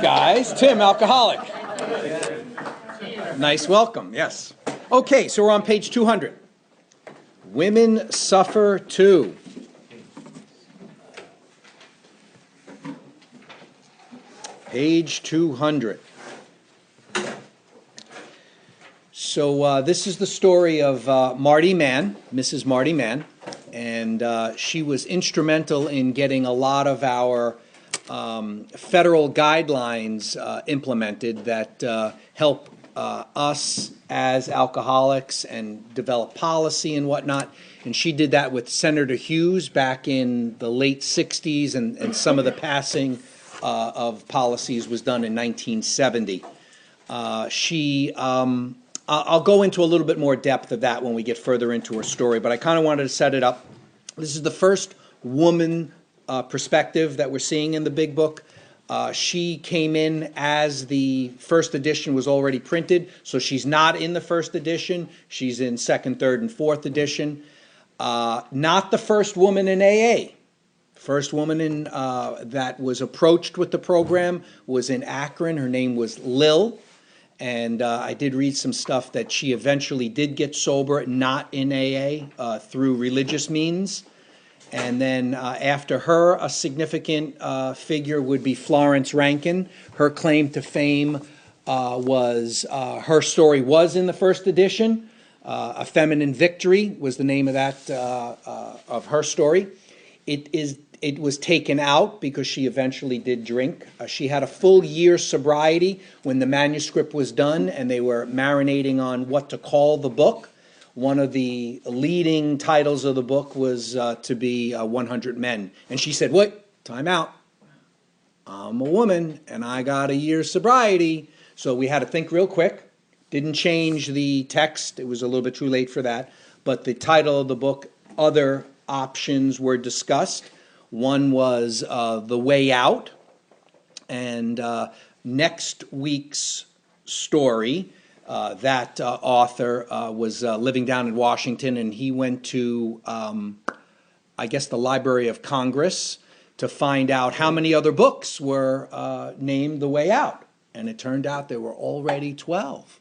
guys. Tim, alcoholic. Nice welcome, yes. Okay, so we're on page 200. Women suffer too. Page 200. So this is the story of Marty Mann, Mrs. Marty Mann, and she was instrumental in getting a lot of our federal guidelines implemented that help us as alcoholics and develop policy and whatnot. And she did that with Senator Hughes back in the late 60s, and some of the passing of policies was done in 1970. I'll go into a little bit more depth of that when we get further into her story, but I kind of wanted to set it up. This is the first woman perspective that we're seeing in the big book. She came in as the first edition was already printed, so she's not in the first edition. She's in second, third, and fourth edition. Not the first woman in AA. First woman that was approached with the program was in Akron. Her name was Lil. And I did read some stuff that she eventually did get sober, not in AA, through religious means. And then after her, a significant figure would be Florence Rankin. Her claim to fame was, her story was in the first edition. A Feminine Victory was the name of that, of her story. It was taken out because she eventually did drink. She had a full year sobriety when the manuscript was done, and they were marinating on what to call the book. One of the leading titles of the book was to be 100 Men. And she said, "What? Time out. I'm a woman, and I got a year's sobriety." So we had to think real quick. Didn't change the text. It was a little bit too late for that. But the title of the book, other options were discussed. One was The Way Out, and next week's story, that author was living down in Washington, and he went to, I guess, the Library of Congress to find out how many other books were named The Way Out, and it turned out there were already 12,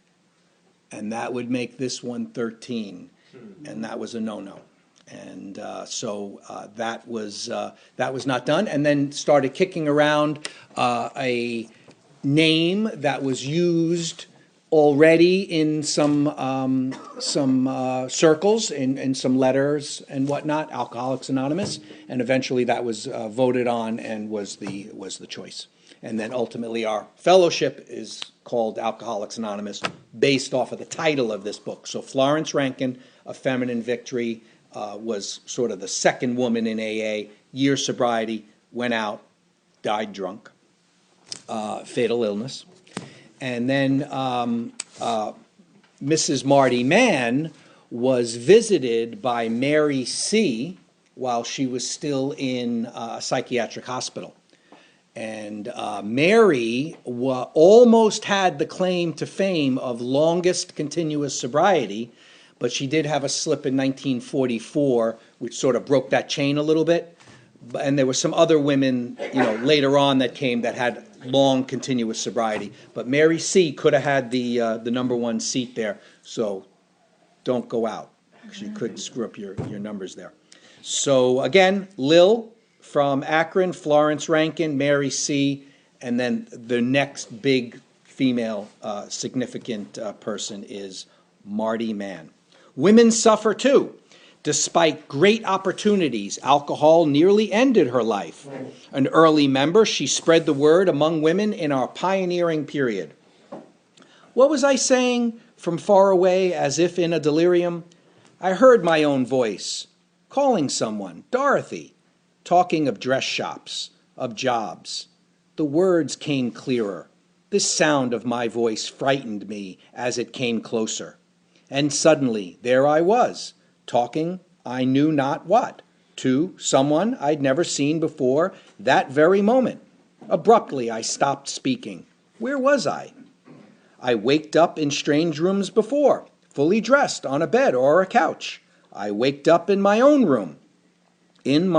and that would make this one 13, and that was a no-no. And so that was not done, and then started kicking around a name that was used already in some circles, in some letters and whatnot, Alcoholics Anonymous, and eventually that was voted on and was the choice. And then ultimately our fellowship is called Alcoholics Anonymous based off of the title of this book. So Florence Rankin, A Feminine Victory, was sort of the second woman in AA, year sobriety, went out, died drunk, fatal illness. And then Mrs. Marty Mann was visited by Mary C. while she was still in a psychiatric hospital. And Mary almost had the claim to fame of longest continuous sobriety, but she did have a slip in 1944, which sort of broke that chain a little bit. And there were some other women, later on that came that had long continuous sobriety. But Mary C. could have had the number one seat there. So don't go out, because you could screw up your numbers there. So again, Lil from Akron, Florence Rankin, Mary C., and then the next big female significant person is Marty Mann. Women suffer too. Despite great opportunities, alcohol nearly ended her life. An early member, she spread the word among women in our pioneering period. What was I saying from far away, as if in a delirium? I heard my own voice, calling someone, Dorothy, talking of dress shops, of jobs. The words came clearer. This sound of my voice frightened me as it came closer. And suddenly, there I was, talking I knew not what, to someone I'd never seen before that very moment. Abruptly, I stopped speaking. Where was I? I waked up in strange rooms before, fully dressed on a bed or a couch. I waked up in my own room, in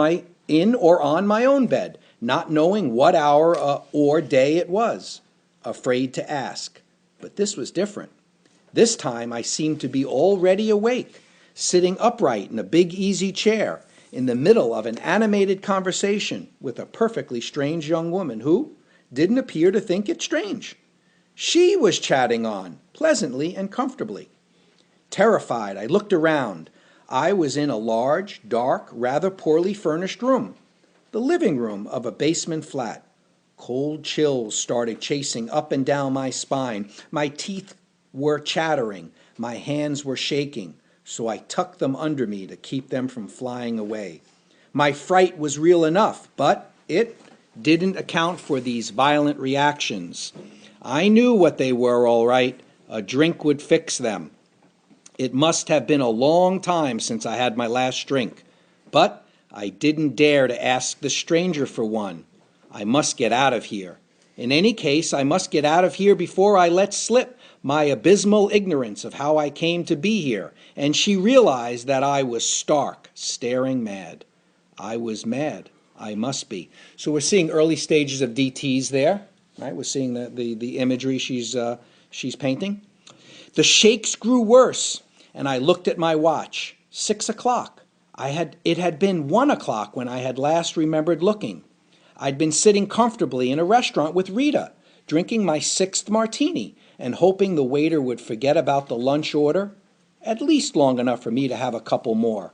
or on my own bed, not knowing what hour or day it was, afraid to ask. But this was different. This time I seemed to be already awake, sitting upright in a big easy chair in the middle of an animated conversation with a perfectly strange young woman who didn't appear to think it strange. She was chatting on, pleasantly and comfortably. Terrified, I looked around. I was in a large, dark, rather poorly furnished room, the living room of a basement flat. Cold chills started chasing up and down my spine. My teeth were chattering. My hands were shaking, so I tucked them under me to keep them from flying away. My fright was real enough, but it didn't account for these violent reactions. I knew what they were, all right. A drink would fix them. It must have been a long time since I had my last drink, but I didn't dare to ask the stranger for one. I must get out of here. In any case, I must get out of here before I let slip my abysmal ignorance of how I came to be here. And she realized that I was stark, staring mad. I was mad. I must be. So we're seeing early stages of DTs there, right? We're seeing the imagery she's painting. The shakes grew worse, and I looked at my watch. 6 o'clock. It had been 1 o'clock when I had last remembered looking. I'd been sitting comfortably in a restaurant with Rita, drinking my 6th martini and hoping the waiter would forget about the lunch order, at least long enough for me to have a couple more.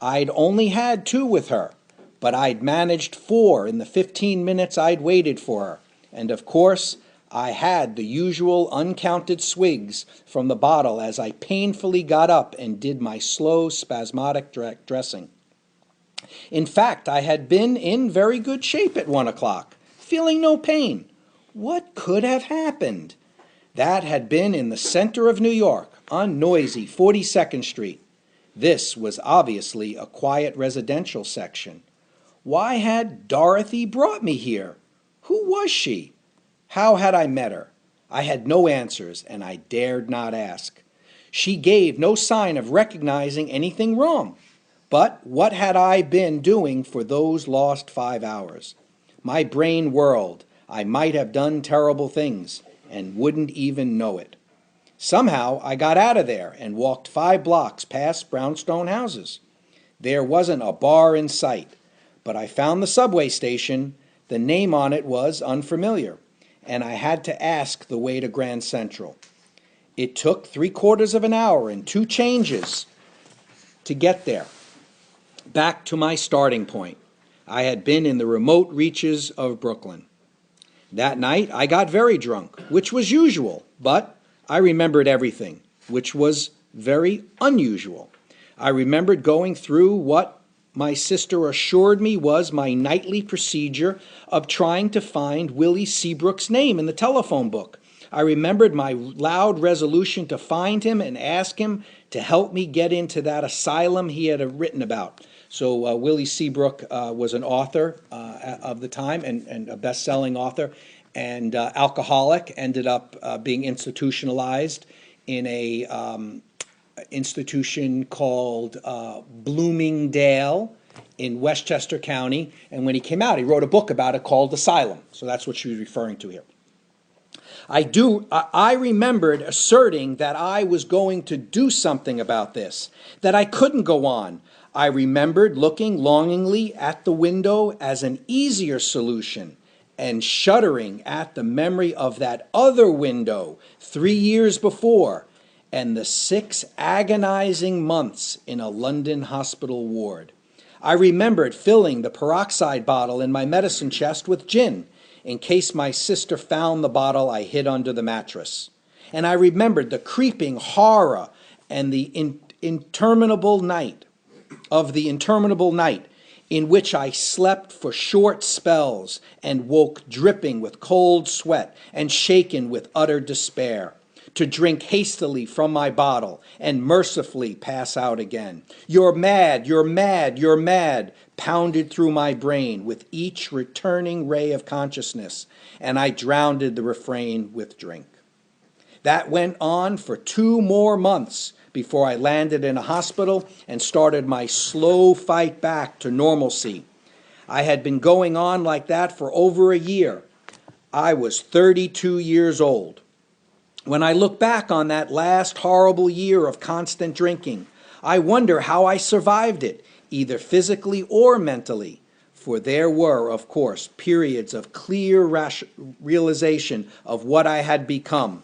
I'd only had 2 with her, but I'd managed 4 in the 15 minutes I'd waited for her. And of course, I had the usual uncounted swigs from the bottle as I painfully got up and did my slow, spasmodic dressing. In fact, I had been in very good shape at 1 o'clock, feeling no pain. What could have happened? That had been in the center of New York, on noisy 42nd Street. This was obviously a quiet residential section. Why had Dorothy brought me here? Who was she? How had I met her? I had no answers, and I dared not ask. She gave no sign of recognizing anything wrong. But what had I been doing for those lost 5 hours? My brain whirled. I might have done terrible things and wouldn't even know it. Somehow I got out of there and walked 5 blocks past brownstone houses. There wasn't a bar in sight, but I found the subway station. The name on it was unfamiliar, and I had to ask the way to Grand Central. It took 3/4 of an hour and 2 changes to get there. Back to my starting point. I had been in the remote reaches of Brooklyn. That night I got very drunk, which was usual, but I remembered everything, which was very unusual. I remembered going through what my sister assured me was my nightly procedure of trying to find Willie Seabrook's name in the telephone book. I remembered my loud resolution to find him and ask him to help me get into that asylum he had written about. So Willie Seabrook was an author of the time and a best-selling author, and alcoholic, ended up being institutionalized in a institution called Bloomingdale in Westchester County. And when he came out, he wrote a book about it called Asylum. So that's what she was referring to here. I remembered asserting that I was going to do something about this, that I couldn't go on. I remembered looking longingly at the window as an easier solution and shuddering at the memory of that other window 3 years before and the 6 agonizing months in a London hospital ward. I remembered filling the peroxide bottle in my medicine chest with gin in case my sister found the bottle I hid under the mattress. And I remembered the creeping horror and the interminable night in which I slept for short spells and woke dripping with cold sweat and shaken with utter despair, to drink hastily from my bottle and mercifully pass out again. You're mad, you're mad, you're mad, pounded through my brain with each returning ray of consciousness, and I drowned the refrain with drink. That went on for 2 more months before I landed in a hospital and started my slow fight back to normalcy. I had been going on like that for over a year. I was 32 years old. When I look back on that last horrible year of constant drinking, I wonder how I survived it, either physically or mentally. For there were, of course, periods of clear realization of what I had become,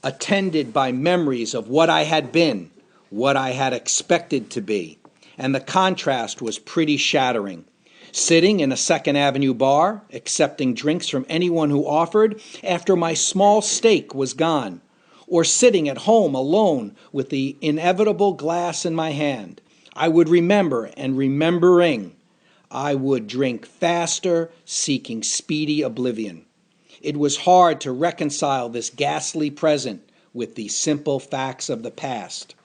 attended by memories of what I had been, what I had expected to be. And the contrast was pretty shattering. Sitting in a Second Avenue bar, accepting drinks from anyone who offered after my small stake was gone, or sitting at home alone with the inevitable glass in my hand, I would remember, and remembering, I would drink faster, seeking speedy oblivion. It was hard to reconcile this ghastly present with the simple facts of the past.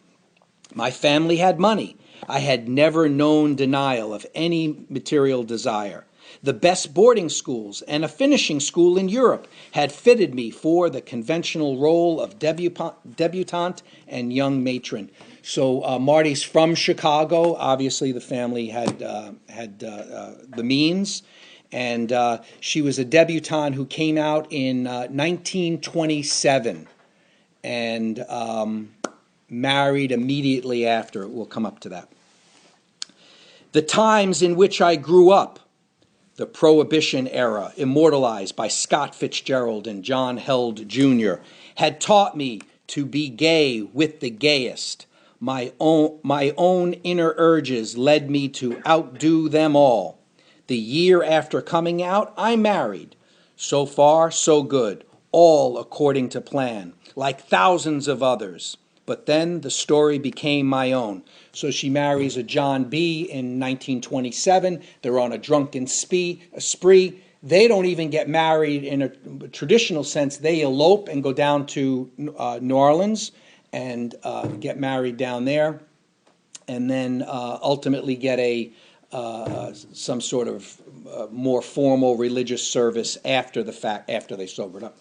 My family had money. I had never known denial of any material desire. The best boarding schools and a finishing school in Europe had fitted me for the conventional role of debutante and young matron. So Marty's from Chicago. Obviously, the family had the means. And she was a debutante who came out in 1927 and married immediately after. We'll come up to that. The times in which I grew up, the Prohibition era, immortalized by Scott Fitzgerald and John Held Jr., had taught me to be gay with the gayest. My own inner urges led me to outdo them all. The year after coming out, I married. So far, so good, all according to plan, like thousands of others. But then the story became my own. So she marries a John B. in 1927. They're on a drunken spree. They don't even get married in a traditional sense. They elope and go down to New Orleans and get married down there, and then ultimately get some sort of more formal religious service after the fact, after they sobered up.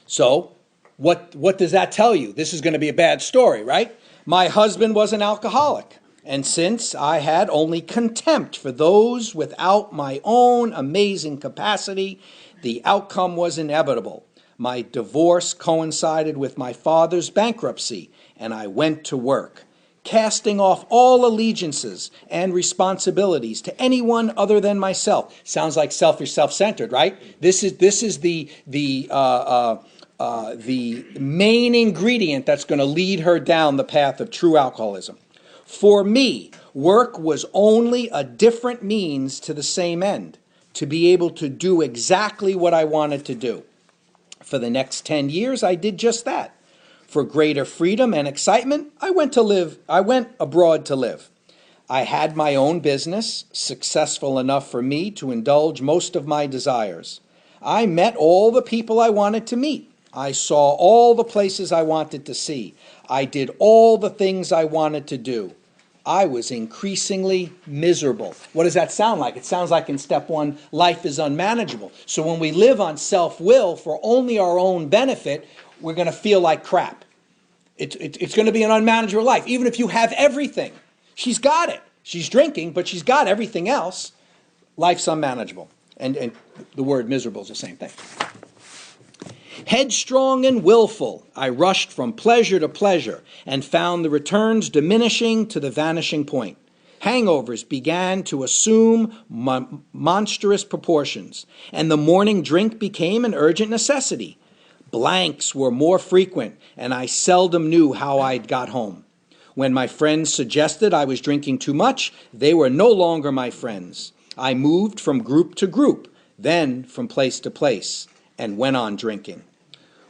So, what does that tell you? This is going to be a bad story, right? My husband was an alcoholic, and since I had only contempt for those without my own amazing capacity, the outcome was inevitable. My divorce coincided with my father's bankruptcy, and I went to work, casting off all allegiances and responsibilities to anyone other than myself. Sounds like selfish, self-centered, right? This is the main ingredient that's going to lead her down the path of true alcoholism. For me, work was only a different means to the same end, to be able to do exactly what I wanted to do. For the next 10 years, I did just that. For greater freedom and excitement, I went abroad to live. I had my own business, successful enough for me to indulge most of my desires. I met all the people I wanted to meet. I saw all the places I wanted to see. I did all the things I wanted to do. I was increasingly miserable. What does that sound like? It sounds like in step one, life is unmanageable. So when we live on self-will for only our own benefit, we're going to feel like crap. It's going to be an unmanageable life, even if you have everything. She's got it. She's drinking, but she's got everything else. Life's unmanageable. And the word miserable is the same thing. Headstrong and willful, I rushed from pleasure to pleasure and found the returns diminishing to the vanishing point. Hangovers began to assume monstrous proportions, and the morning drink became an urgent necessity. Blanks were more frequent, and I seldom knew how I'd got home. When my friends suggested I was drinking too much, they were no longer my friends. I moved from group to group, then from place to place, and went on drinking.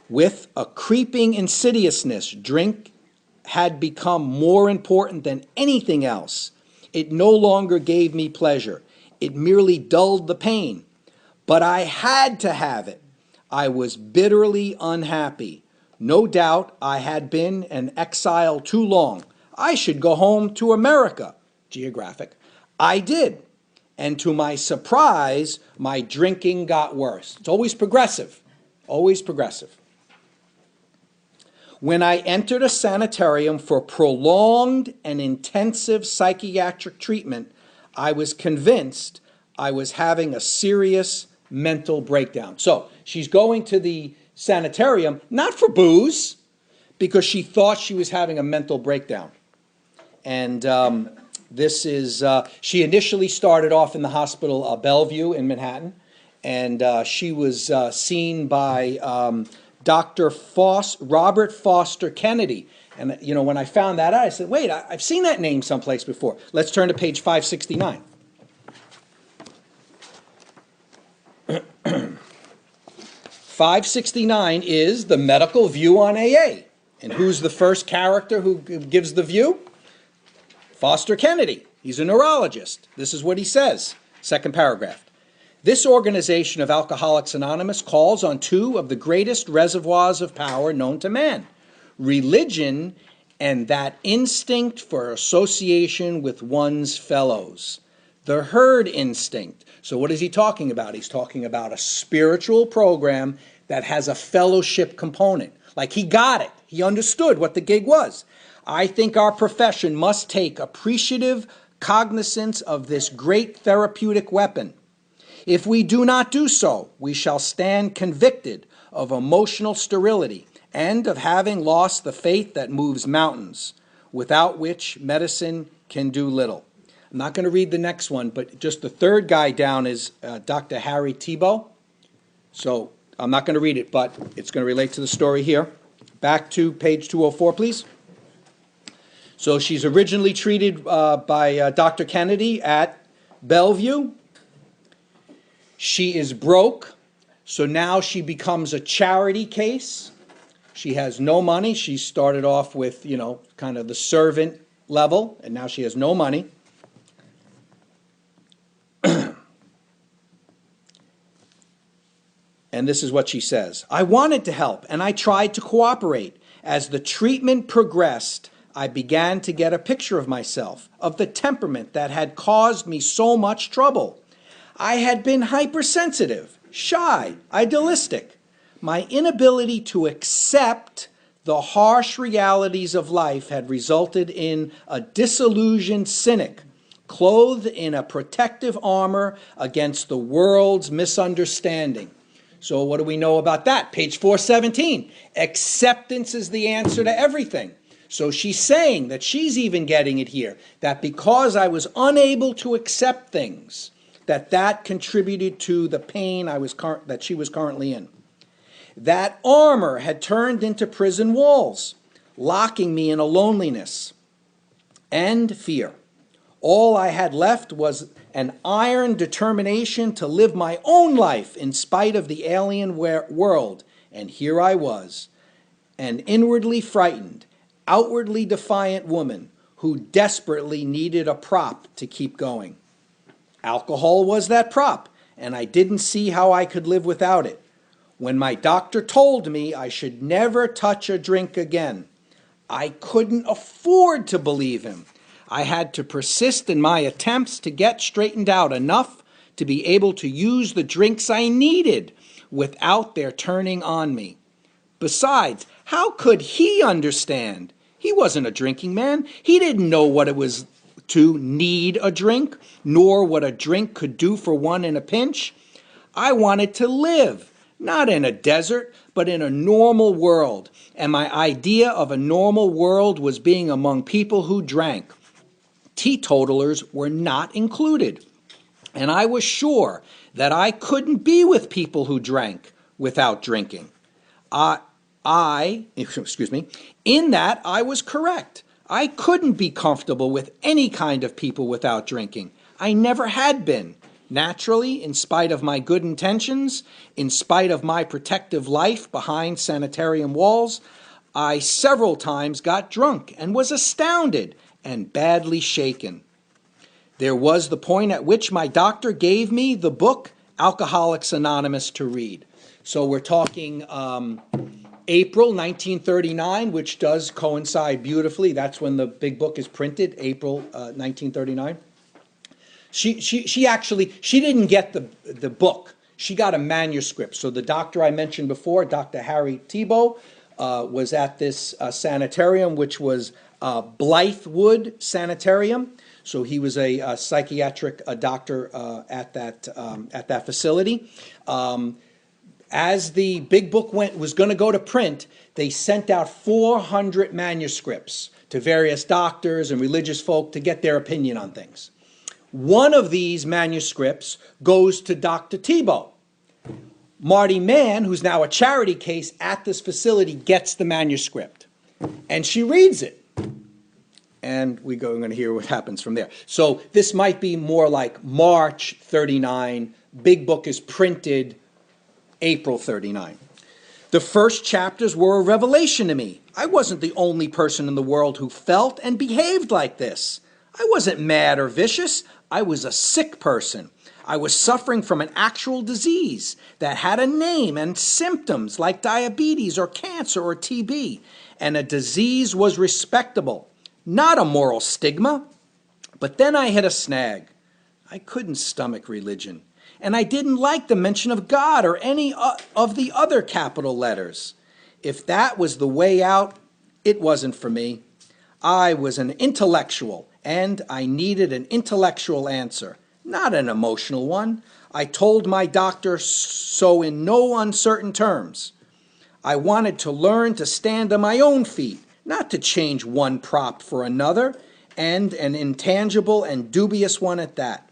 With a creeping insidiousness, drink had become more important than anything else. It no longer gave me pleasure. It merely dulled the pain. But I had to have it. I was bitterly unhappy. No doubt I had been an exile too long. I should go home to America. Geographic. I did. And to my surprise, my drinking got worse. It's always progressive. Always progressive. When I entered a sanitarium for prolonged and intensive psychiatric treatment, I was convinced I was having a serious mental breakdown. So she's going to the sanitarium, not for booze, because she thought she was having a mental breakdown. And she initially started off in the hospital Bellevue in Manhattan, and she was seen by Dr. Robert Foster Kennedy. And, when I found that out, I said, wait, I've seen that name someplace before. Let's turn to page 569. 569 is the medical view on AA. And who's the first character who gives the view? Foster Kennedy. He's a neurologist. This is what he says. Second paragraph. This organization of Alcoholics Anonymous calls on two of the greatest reservoirs of power known to man: religion and that instinct for association with one's fellows. The herd instinct. So what is he talking about? He's talking about a spiritual program that has a fellowship component. Like, he got it. He understood what the gig was. I think our profession must take appreciative cognizance of this great therapeutic weapon. If we do not do so, we shall stand convicted of emotional sterility and of having lost the faith that moves mountains, without which medicine can do little. I'm not going to read the next one, but just the third guy down is Dr. Harry Tiebout. So I'm not going to read it, but it's going to relate to the story here. Back to page 204, please. So she's originally treated by Dr. Kennedy at Bellevue. She is broke, so now she becomes a charity case. She has no money. She started off with, kind of the servant level, and now she has no money. And this is what she says. I wanted to help, and I tried to cooperate. As the treatment progressed, I began to get a picture of myself, of the temperament that had caused me so much trouble. I had been hypersensitive, shy, idealistic. My inability to accept the harsh realities of life had resulted in a disillusioned cynic, clothed in a protective armor against the world's misunderstanding. So what do we know about that? Page 417. Acceptance is the answer to everything. So she's saying that she's even getting it here, that because I was unable to accept things, that contributed to the pain that she was currently in. That armor had turned into prison walls, locking me in a loneliness and fear. All I had left was an iron determination to live my own life in spite of the alien world. And here I was, an inwardly frightened, outwardly defiant woman who desperately needed a prop to keep going. Alcohol was that prop, and I didn't see how I could live without it. When my doctor told me I should never touch a drink again, I couldn't afford to believe him. I had to persist in my attempts to get straightened out enough to be able to use the drinks I needed without their turning on me. Besides, how could he understand? He wasn't a drinking man. He didn't know what it was to need a drink, nor what a drink could do for one in a pinch. I wanted to live, not in a desert, but in a normal world. And my idea of a normal world was being among people who drank. Teetotalers were not included. And I was sure that I couldn't be with people who drank without drinking. In that I was correct. I couldn't be comfortable with any kind of people without drinking. I never had been. Naturally, in spite of my good intentions, in spite of my protective life behind sanitarium walls, I several times got drunk and was astounded and badly shaken. There was the point at which my doctor gave me the book Alcoholics Anonymous to read. So we're talking April 1939, which does coincide beautifully. That's when the big book is printed, April 1939. She didn't get the book. She got a manuscript. So the doctor I mentioned before, Dr. Harry Tiebout, was at this sanitarium, which was Blythewood Sanitarium. So he was a psychiatric doctor at that facility. As the big book was going to go to print, they sent out 400 manuscripts to various doctors and religious folk to get their opinion on things. One of these manuscripts goes to Dr. Tebow. Marty Mann, who's now a charity case at this facility, gets the manuscript. And she reads it. And we're going to hear what happens from there. So this might be more like March 39. Big book is printed April 39. The first chapters were a revelation to me. I wasn't the only person in the world who felt and behaved like this. I wasn't mad or vicious. I was a sick person. I was suffering from an actual disease that had a name and symptoms like diabetes or cancer or TB. And a disease was respectable, not a moral stigma. But then I hit a snag. I couldn't stomach religion. And I didn't like the mention of God or any of the other capital letters. If that was the way out, it wasn't for me. I was an intellectual, and I needed an intellectual answer, not an emotional one. I told my doctor so in no uncertain terms. I wanted to learn to stand on my own feet, not to change one prop for another, and an intangible and dubious one at that.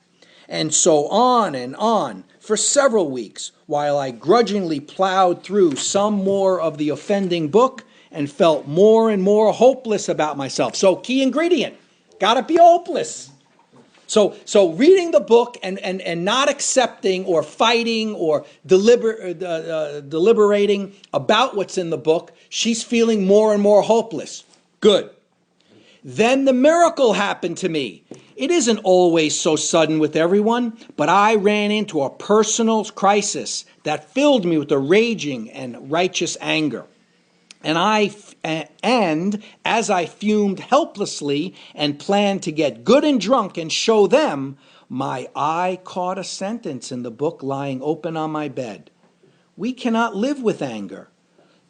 And so on and on for several weeks, while I grudgingly plowed through some more of the offending book and felt more and more hopeless about myself. So key ingredient, gotta be hopeless. So reading the book and not accepting or fighting or deliberating about what's in the book, she's feeling more and more hopeless. Good. Then the miracle happened to me. It isn't always so sudden with everyone, but I ran into a personal crisis that filled me with a raging and righteous anger. And as I fumed helplessly and planned to get good and drunk and show them, my eye caught a sentence in the book lying open on my bed. We cannot live with anger.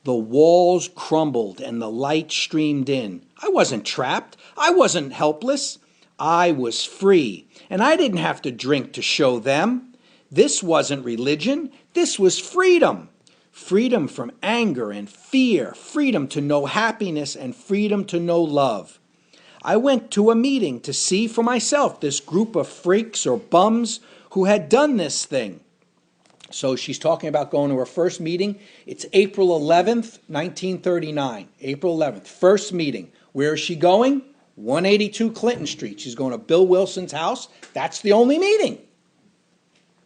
The walls crumbled and the light streamed in. I wasn't trapped. I wasn't helpless. I was free, and I didn't have to drink to show them. This wasn't religion. This was freedom. Freedom from anger and fear, freedom to know happiness and freedom to know love. I went to a meeting to see for myself this group of freaks or bums who had done this thing. So she's talking about going to her first meeting. It's April 11th, 1939. April 11th, first meeting. Where is she going? 182 Clinton Street. She's going to Bill Wilson's house. That's the only meeting.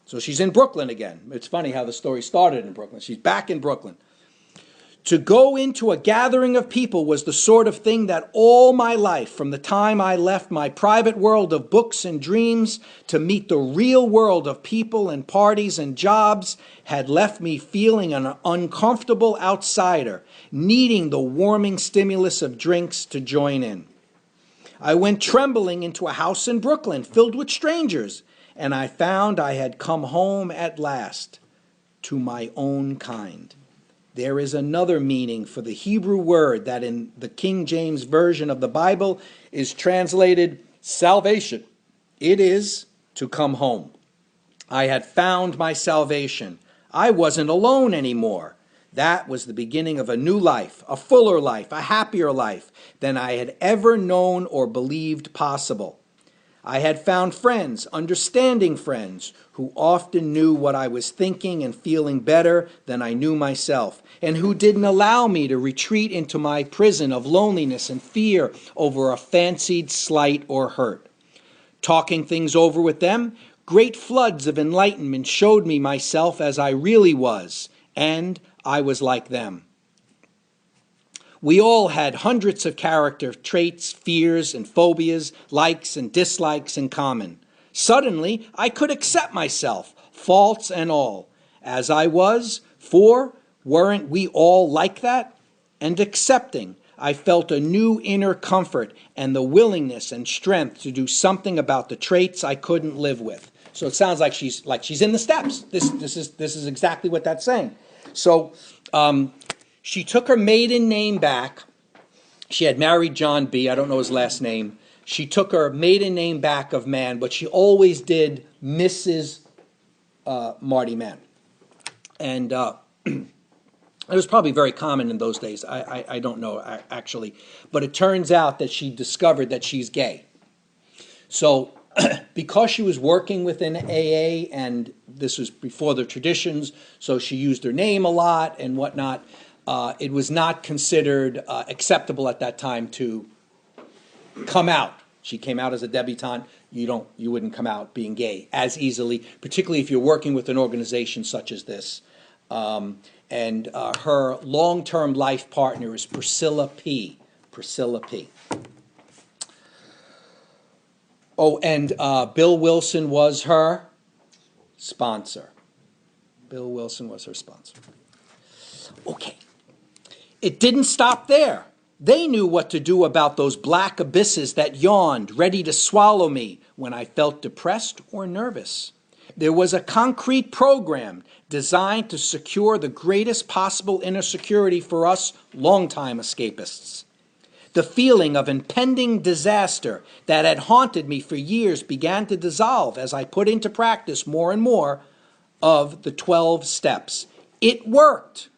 So she's in Brooklyn again. It's funny how the story started in Brooklyn. She's back in Brooklyn. To go into a gathering of people was the sort of thing that all my life, from the time I left my private world of books and dreams to meet the real world of people and parties and jobs, had left me feeling an uncomfortable outsider, needing the warming stimulus of drinks to join in. I went trembling into a house in Brooklyn filled with strangers, and I found I had come home at last to my own kind. There is another meaning for the Hebrew word that in the King James Version of the Bible is translated salvation. It is to come home. I had found my salvation. I wasn't alone anymore. That was the beginning of a new life, a fuller life, a happier life than I had ever known or believed possible. I had found friends, understanding friends, who often knew what I was thinking and feeling better than I knew myself, and who didn't allow me to retreat into my prison of loneliness and fear over a fancied slight or hurt. Talking things over with them, great floods of enlightenment showed me myself as I really was, and I was like them. We all had hundreds of character traits, fears, and phobias, likes and dislikes in common. Suddenly, I could accept myself, faults and all, as I was, for weren't we all like that? And accepting, I felt a new inner comfort and the willingness and strength to do something about the traits I couldn't live with. So it sounds like she's in the steps. This is exactly what that's saying. So she took her maiden name back. She had married John B. I don't know his last name. She took her maiden name back of Mann, but she always did Mrs. Marty Mann. And it was probably very common in those days. I don't know, actually. But it turns out that she discovered that she's gay. So because she was working within AA, and this was before the traditions, so she used her name a lot and whatnot, it was not considered acceptable at that time to come out. She came out as a debutante. You wouldn't come out being gay as easily, particularly if you're working with an organization such as this. And her long-term life partner is Priscilla P. Priscilla P. Oh, and Bill Wilson was her sponsor. Bill Wilson was her sponsor. Okay. It didn't stop there. They knew what to do about those black abysses that yawned, ready to swallow me when I felt depressed or nervous. There was a concrete program designed to secure the greatest possible inner security for us longtime escapists. The feeling of impending disaster that had haunted me for years began to dissolve as I put into practice more and more of the 12 steps. It worked.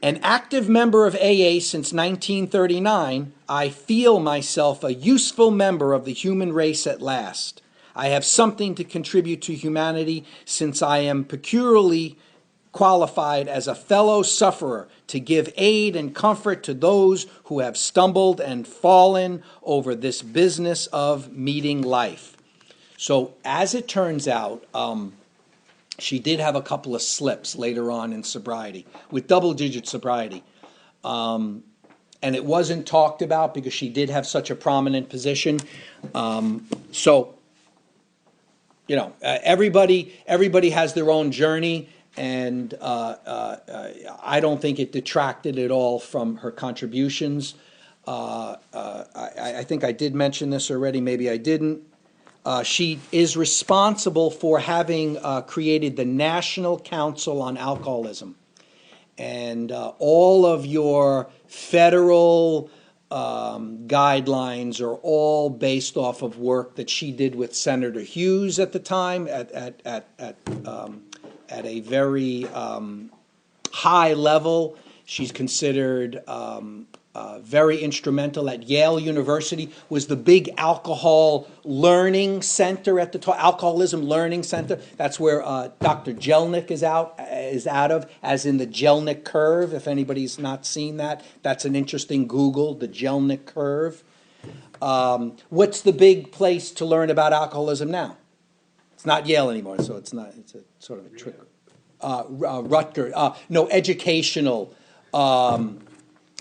An active member of AA since 1939, I feel myself a useful member of the human race at last. I have something to contribute to humanity since I am peculiarly qualified as a fellow sufferer to give aid and comfort to those who have stumbled and fallen over this business of meeting life. So as it turns out, she did have a couple of slips later on in sobriety, with double-digit sobriety. And it wasn't talked about because she did have such a prominent position. Everybody has their own journey, and I don't think it detracted at all from her contributions. I think I did mention this already, maybe I didn't. She is responsible for having created the National Council on Alcoholism. And all of your federal guidelines are all based off of work that she did with Senator Hughes at the time at a very high level. She's considered very instrumental at Yale University, was the big alcohol learning center at the time, alcoholism learning center. That's where Dr. Jelnick is out of, as in the Jelnick curve. If anybody's not seen that, that's an interesting Google, the Jelnick curve. What's the big place to learn about alcoholism now? It's not Yale anymore, so it's a sort of a trick. Rutgers, educational.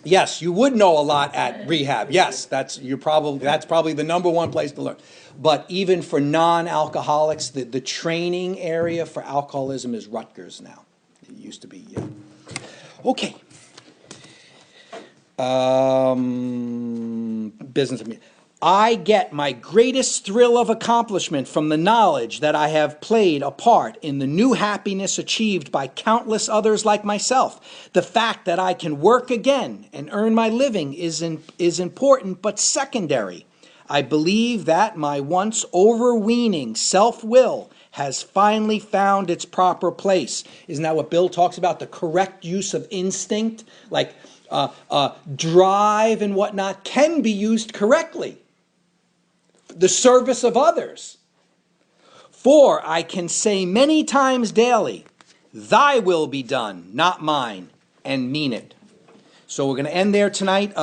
Yes, you would know a lot at rehab. Yes, that's probably the number one place to learn. But even for non-alcoholics, the training area for alcoholism is Rutgers now. It used to be, yeah. Okay. Business. I get my greatest thrill of accomplishment from the knowledge that I have played a part in the new happiness achieved by countless others like myself. The fact that I can work again and earn my living is important but secondary. I believe that my once overweening self-will has finally found its proper place. Isn't that what Bill talks about? The correct use of instinct, like drive and whatnot, can be used correctly. The service of others. For I can say many times daily, thy will be done, not mine, and mean it. So we're going to end there tonight.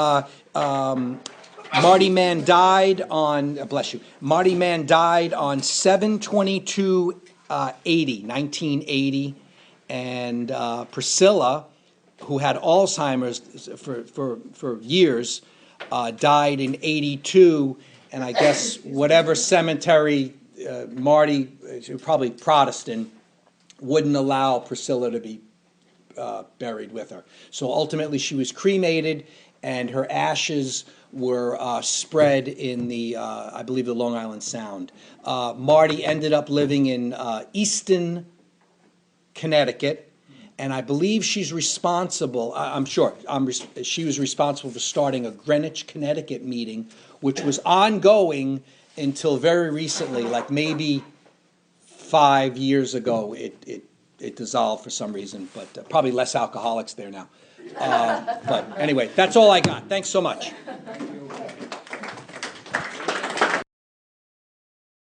Marty Mann died on, bless you, Marty Mann died on 1980, and Priscilla, who had Alzheimer's for years, died in 82. And I guess whatever cemetery Marty, probably Protestant, wouldn't allow Priscilla to be buried with her. So ultimately she was cremated, and her ashes were spread in the, I believe, the Long Island Sound. Marty ended up living in Easton, Connecticut, and I believe she's responsible, I'm sure, she was responsible for starting a Greenwich, Connecticut meeting, which was ongoing until very recently, like maybe 5 years ago. It dissolved for some reason, but probably less alcoholics there now. But anyway, that's all I got. Thanks so much.